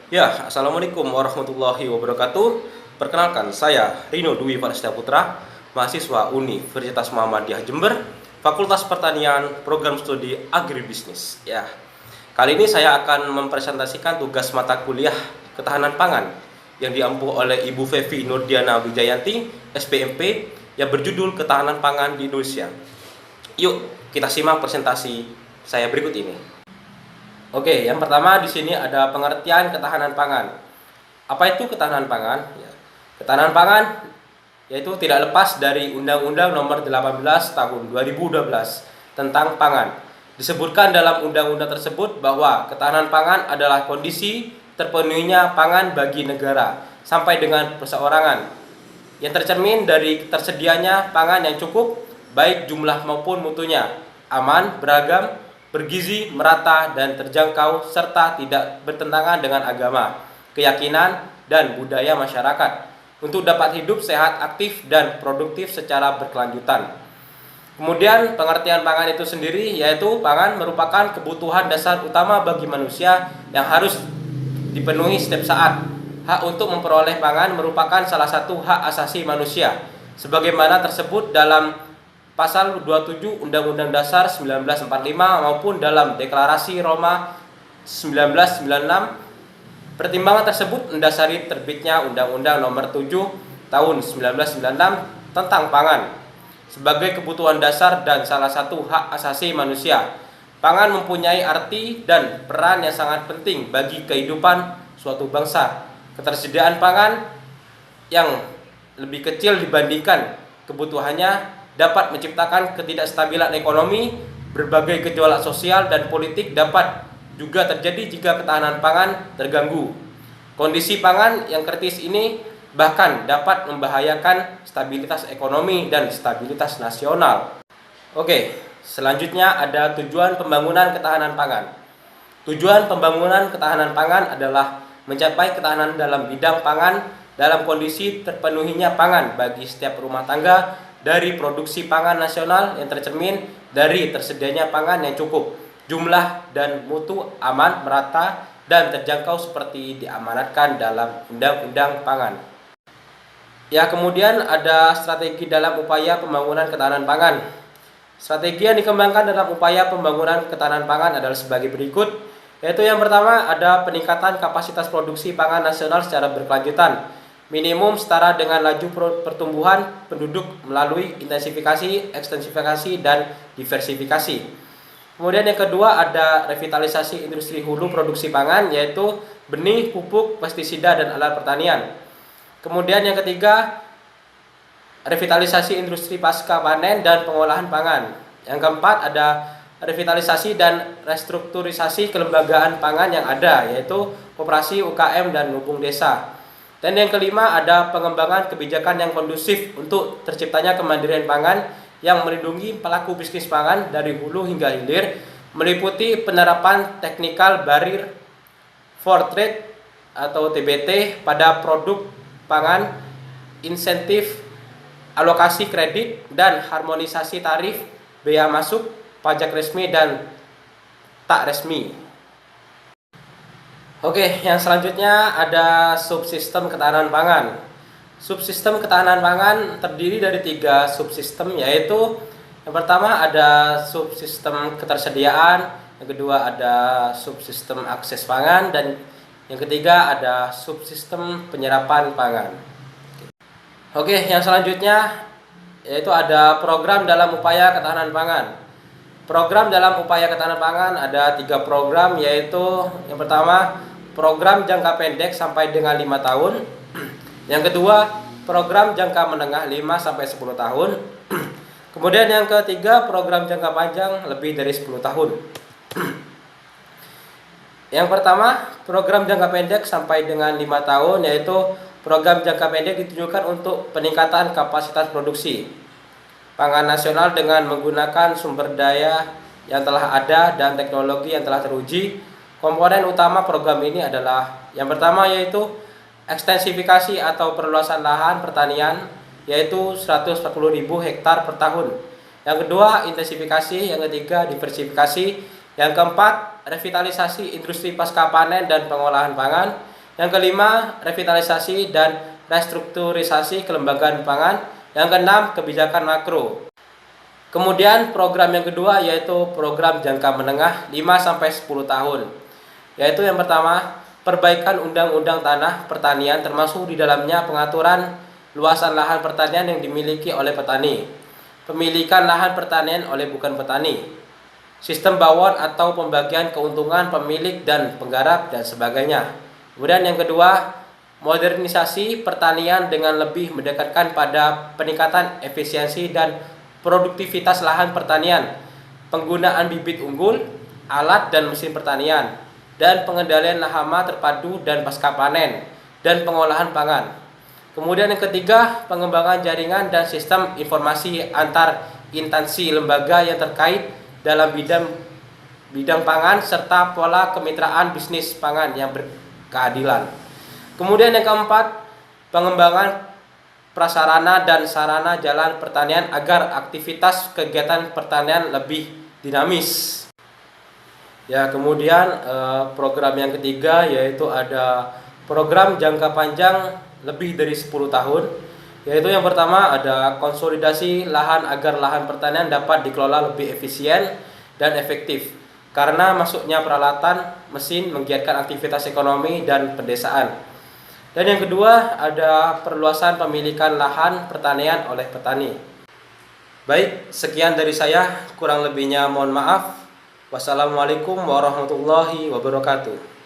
Ya, Assalamualaikum warahmatullahi wabarakatuh. Perkenalkan, saya Rino Dwi Prasetya Putra, mahasiswa Universitas Muhammadiyah Jember, Fakultas Pertanian, Program Studi Agribisnis. Ya, kali ini saya akan mempresentasikan tugas mata kuliah Ketahanan Pangan yang diampu oleh Ibu Fevi Nurdiana Wijayanti, SPMP, yang berjudul Ketahanan Pangan di Indonesia. Yuk, kita simak presentasi saya berikut ini. Oke, yang pertama di sini ada pengertian ketahanan pangan. Apa itu ketahanan pangan? Ya, ketahanan pangan yaitu tidak lepas dari Undang-Undang Nomor 18 Tahun 2012 tentang pangan. Disebutkan dalam undang-undang tersebut bahwa ketahanan pangan adalah kondisi terpenuhinya pangan bagi negara sampai dengan perseorangan yang tercermin dari tersedianya pangan yang cukup baik jumlah maupun mutunya, aman, beragam, bergizi, merata, dan terjangkau, serta tidak bertentangan dengan agama, keyakinan, dan budaya masyarakat untuk dapat hidup sehat, aktif, dan produktif secara berkelanjutan. Kemudian pengertian pangan itu sendiri yaitu pangan merupakan kebutuhan dasar utama bagi manusia yang harus dipenuhi setiap saat. Hak untuk memperoleh pangan merupakan salah satu hak asasi manusia sebagaimana tersebut dalam Pasal 27 Undang-Undang Dasar 1945 maupun dalam Deklarasi Roma 1996. Pertimbangan tersebut mendasari terbitnya Undang-Undang Nomor 7 Tahun 1996 tentang pangan sebagai kebutuhan dasar dan salah satu hak asasi manusia. Pangan mempunyai arti dan peran yang sangat penting bagi kehidupan suatu bangsa. Ketersediaan pangan yang lebih kecil dibandingkan kebutuhannya dapat menciptakan ketidakstabilan ekonomi, berbagai gejolak sosial dan politik dapat juga terjadi jika ketahanan pangan terganggu. Kondisi pangan yang kritis ini bahkan dapat membahayakan stabilitas ekonomi dan stabilitas nasional. Oke, selanjutnya ada tujuan pembangunan ketahanan pangan. Tujuan pembangunan ketahanan pangan adalah mencapai ketahanan dalam bidang pangan dalam kondisi terpenuhinya pangan bagi setiap rumah tangga dari produksi pangan nasional yang tercermin dari tersedianya pangan yang cukup, jumlah dan mutu aman, merata, dan terjangkau seperti diamanatkan dalam Undang-Undang Pangan. Ya, kemudian ada strategi dalam upaya pembangunan ketahanan pangan. Strategi yang dikembangkan dalam upaya pembangunan ketahanan pangan adalah sebagai berikut, yaitu yang pertama ada peningkatan kapasitas produksi pangan nasional secara berkelanjutan, minimum setara dengan laju pertumbuhan penduduk melalui intensifikasi, ekstensifikasi, dan diversifikasi. Kemudian yang kedua ada revitalisasi industri hulu produksi pangan, yaitu benih, pupuk, pestisida, dan alat pertanian. Kemudian yang ketiga revitalisasi industri pasca panen dan pengolahan pangan. Yang keempat ada revitalisasi dan restrukturisasi kelembagaan pangan yang ada, yaitu koperasi, UKM, dan lumbung desa. Dan yang kelima ada pengembangan kebijakan yang kondusif untuk terciptanya kemandirian pangan yang melindungi pelaku bisnis pangan dari hulu hingga hilir, meliputi penerapan technical barrier for trade atau TBT pada produk pangan, insentif, alokasi kredit, dan harmonisasi tarif, bea masuk, pajak resmi dan tak resmi. Oke, yang selanjutnya ada subsistem ketahanan pangan. Subsistem ketahanan pangan terdiri dari 3 subsistem, yaitu yang pertama ada subsistem ketersediaan, yang kedua ada subsistem akses pangan, dan yang ketiga ada subsistem penyerapan pangan. Oke, yang selanjutnya yaitu ada program dalam upaya ketahanan pangan. Program dalam upaya ketahanan pangan ada 3 program, yaitu yang pertama program jangka pendek sampai dengan 5 tahun. Yang kedua program jangka menengah 5 sampai 10 tahun. Kemudian yang ketiga program jangka panjang lebih dari 10 tahun. Yang pertama program jangka pendek sampai dengan 5 tahun, yaitu program jangka pendek ditujukan untuk peningkatan kapasitas produksi pangan nasional dengan menggunakan sumber daya yang telah ada dan teknologi yang telah teruji. Komponen utama program ini adalah yang pertama yaitu ekstensifikasi atau perluasan lahan pertanian, yaitu 140.000 hektar per tahun. Yang kedua intensifikasi, yang ketiga diversifikasi, yang keempat revitalisasi industri pasca panen dan pengolahan pangan, Yang kelima, revitalisasi dan restrukturisasi kelembagaan pangan. Yang keenam, kebijakan makro. Kemudian program yang kedua yaitu program jangka menengah 5-10 tahun. Yaitu yang pertama, perbaikan undang-undang tanah pertanian termasuk di dalamnya pengaturan luasan lahan pertanian yang dimiliki oleh petani, pemilikan lahan pertanian oleh bukan petani, sistem bawon atau pembagian keuntungan pemilik dan penggarap dan sebagainya. Kemudian yang kedua, modernisasi pertanian dengan lebih mendekatkan pada peningkatan efisiensi dan produktivitas lahan pertanian, penggunaan bibit unggul, alat dan mesin pertanian, dan pengendalian hama terpadu dan pasca panen, dan pengolahan pangan. Kemudian yang ketiga, pengembangan jaringan dan sistem informasi antar instansi lembaga yang terkait dalam bidang pangan serta pola kemitraan bisnis pangan yang berkeadilan. Kemudian yang keempat, pengembangan prasarana dan sarana jalan pertanian agar aktivitas kegiatan pertanian lebih dinamis. Ya, kemudian program yang ketiga yaitu ada program jangka panjang lebih dari 10 tahun, yaitu yang pertama ada konsolidasi lahan agar lahan pertanian dapat dikelola lebih efisien dan efektif karena masuknya peralatan mesin menggiatkan aktivitas ekonomi dan pedesaan. Dan yang kedua ada perluasan pemilikan lahan pertanian oleh petani. Baik, sekian dari saya, kurang lebihnya mohon maaf. Wassalamualaikum warahmatullahi wabarakatuh.